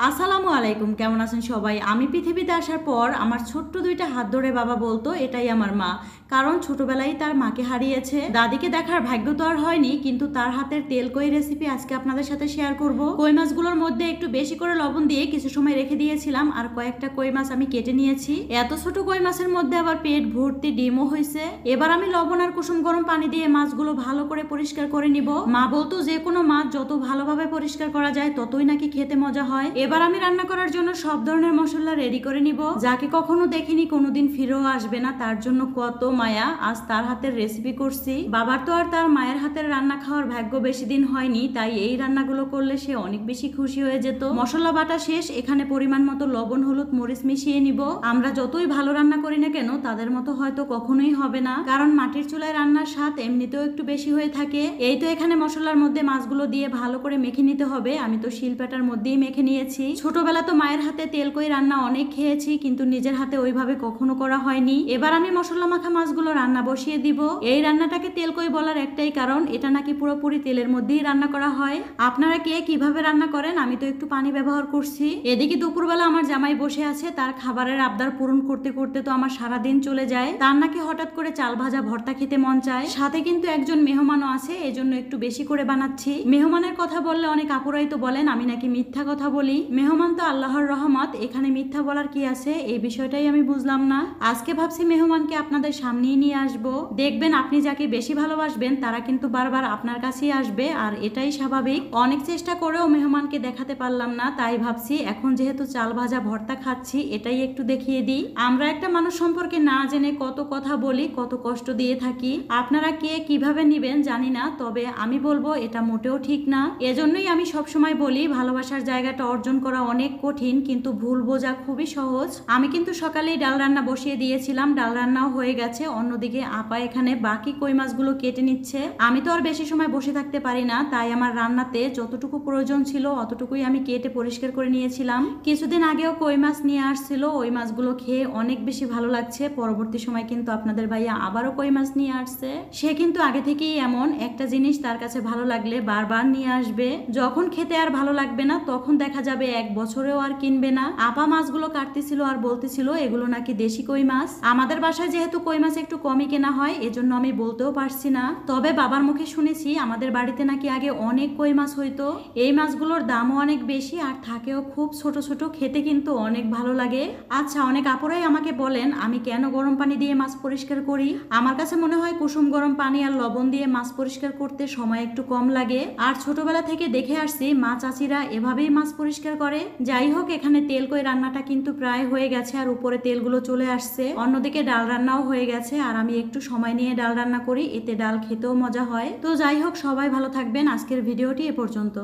আসসালামু আলাইকুম, কেমন আছেন সবাই? আমি পৃথিবীতে আসার পর আমার ছোট্ট দুইটা হাত ধরে বাবা বলতো এটাই আমার মা। কারণ ছোটবেলায় তার মাকে হারিয়েছে। দাদিকে দেখার ভাগ্য তো আর হয়নি, কিন্তু তার হাতের তেল কই রেসিপি আজকে আপনাদের সাথে শেয়ার করব। কই মাছগুলোর মধ্যে একটু বেশি করে লবণ দিয়ে কিছু সময় রেখে দিয়েছিলাম, আর কয়েকটা কই মাছ আমি কেটে নিয়েছি। এত ছোট কই মাছের মধ্যে আবার পেট ভর্তি ডিমও হয়েছে। এবার আমি লবণ আর কুসুম গরম পানি দিয়ে মাছগুলো ভালো করে পরিষ্কার করে নিব। মা বলতো যে কোনো মাছ যত ভালোভাবে পরিষ্কার করা যায় ততই নাকি খেতে মজা হয়। এবার আমি রান্না করার জন্য সব ধরনের মশলা রেডি করে নিব। যাকে কখনো দেখিনি, কোনোদিন ফিরেও আসবে না, তার জন্য কত মায়া, আজ তার হাতের রেসিপি করছি। বাবার তো আর তার মায়ের হাতের রান্না খাওয়ার ভাগ্য বেশি দিন হয়নি, তাই এই রান্নাগুলো করলে সে অনেক বেশি খুশি হয়ে যেত। মশলা বাটা শেষ, এখানে পরিমাণ মতো লবণ হলুদ মরিচ মিশিয়ে নিব। আমরা যতই ভালো রান্না করি না কেন তাদের মতো হয়তো কখনোই হবে না, কারণ মাটির চুলায় রান্নার স্বাদ এমনিতেও একটু বেশি হয়ে থাকে। এই তো এখানে মশলার মধ্যে মাছগুলো দিয়ে ভালো করে মেখে নিতে হবে। আমি তো শিলপাটার মধ্যেই মেখে নিয়েছি। ছোটবেলা তো মায়ের হাতে তেল কই রান্না অনেক খেয়েছি, কিন্তু নিজের হাতে ওইভাবে কখনো করা হয়নি। এবার আমি মশলা মাখা মাছগুলো রান্না বসিয়ে দিব। এই রান্নাটাকে তেল কই বলার একটাই কারণ, এটা নাকি পুরোপুরি তেলের মধ্যেই রান্না করা হয়। আপনারা কে কিভাবে রান্না করেন? আমি তো একটু পানি ব্যবহার করছি। এদিকে দুপুরবেলা আমার জামাই বসে আছে, তার খাবারের আবদার পূরণ করতে করতে তো আমার সারা দিন চলে যায়। তার নাকি হঠাৎ করে চাল ভাজা ভর্তা খেতে মন চায়। সাথে কিন্তু একজন মেহমানও আছে, এজন্য একটু বেশি করে বানাচ্ছি। মেহমানের কথা বললে অনেক আপুরাই তো বলেন আমি নাকি মিথ্যা কথা বলি। মেহমান তো আল্লাহর রহমত, এখানে মিথ্যা বলার কি আছে? এই বিষয়টাই আমি বুঝলাম না। আজকে ভাবছি মেহমানকে আপনাদের সামনেই নিয়ে আসব। দেখবেন আপনি যাকে বেশি ভালোবাসবেন তারা কিন্তু বারবার আপনার কাছেই আসবে, আর এটাই স্বাভাবিক। অনেক চেষ্টা করেও মেহমানকে দেখাতে পারলাম না, তাই ভাবছি এখন যেহেতু চাল ভাজা ভর্তা খাচ্ছি এটাই একটু দেখিয়ে দিই। আমরা একটা মানুষ সম্পর্কে না জেনে কত কথা বলি, কত কষ্ট দিয়ে থাকি। আপনারা কে কিভাবে নিবেন জানি না, তবে আমি বলবো এটা মোটেও ঠিক না। এজন্যই আমি সবসময় বলি ভালোবাসার জায়গাটা অর্জন করা অনেক কঠিন, কিন্তু ভুল বোঝা খুবই সহজ। আমি কিন্তু সকালেই ডাল রান্না বসিয়ে দিয়েছিলাম, ডাল রান্নাও হয়ে গেছে। অন্যদিকে আপা এখানে বাকি কই মাছগুলো কেটে নিচ্ছে। আমি তো আর বেশি সময় বসে থাকতে পারি না, তাই আমার রান্নাতে যতটুকু প্রয়োজন ছিল অতটুকুই আমি কেটে পরিষ্কার করে নিয়েছিলাম। কিছুদিন আগেও কই মাছ নিয়ে আসছিল, ওই মাছগুলো খেয়ে অনেক বেশি ভালো লাগছে। পরবর্তী সময় কিন্তু আপনাদের ভাইয়া আবারও কই মাছ নিয়ে আসছে। সে কিন্তু আগে থেকেই এমন, একটা জিনিস তার কাছে ভালো লাগলে বারবার নিয়ে আসবে। যখন খেতে আর ভালো লাগবে না তখন দেখা যাবে এক বছরেও আর কিনবে না। আপা মাছগুলো কাটতেছিল আর বলতেছিল এগুলো নাকি দেশি কই মাছ। আমাদের বাসায় যেহেতু কই মাছ একটু কমই কেনা হয়, এজন্য আমি বলতেও পারছি না। তবে বাবার মুখে শুনেছি আমাদের বাড়িতে নাকি আগে অনেক কই মাছ হইতো। এই মাছগুলোর দামও অনেক বেশি আর থাকেও খুব ছোট ছোট, খেতে কিন্তু অনেক ভালো লাগে। আচ্ছা, অনেক আপুরাই আমাকে বলেন আমি কেন গরম পানি দিয়ে মাছ পরিষ্কার করি। আমার কাছে মনে হয় কুসুম গরম পানি আর লবণ দিয়ে মাছ পরিষ্কার করতে সময় একটু কম লাগে, আর ছোটবেলা থেকে দেখে আসছি মা চাচিরা এভাবেই মাছ পরিষ্কার করে। যাই হোক, এখানে তেল কই রান্নাটা কিন্তু প্রায় হয়ে গেছে আর উপরে তেলগুলো চলে আসছে। অন্যদিকে ডাল রান্নাও হয়ে গেছে, আর আমি একটু সময় নিয়ে ডাল রান্না করি, এতে ডাল খেতেও মজা হয়। তো যাই হোক, সবাই ভালো থাকবেন। আজকের ভিডিওটি এ পর্যন্ত।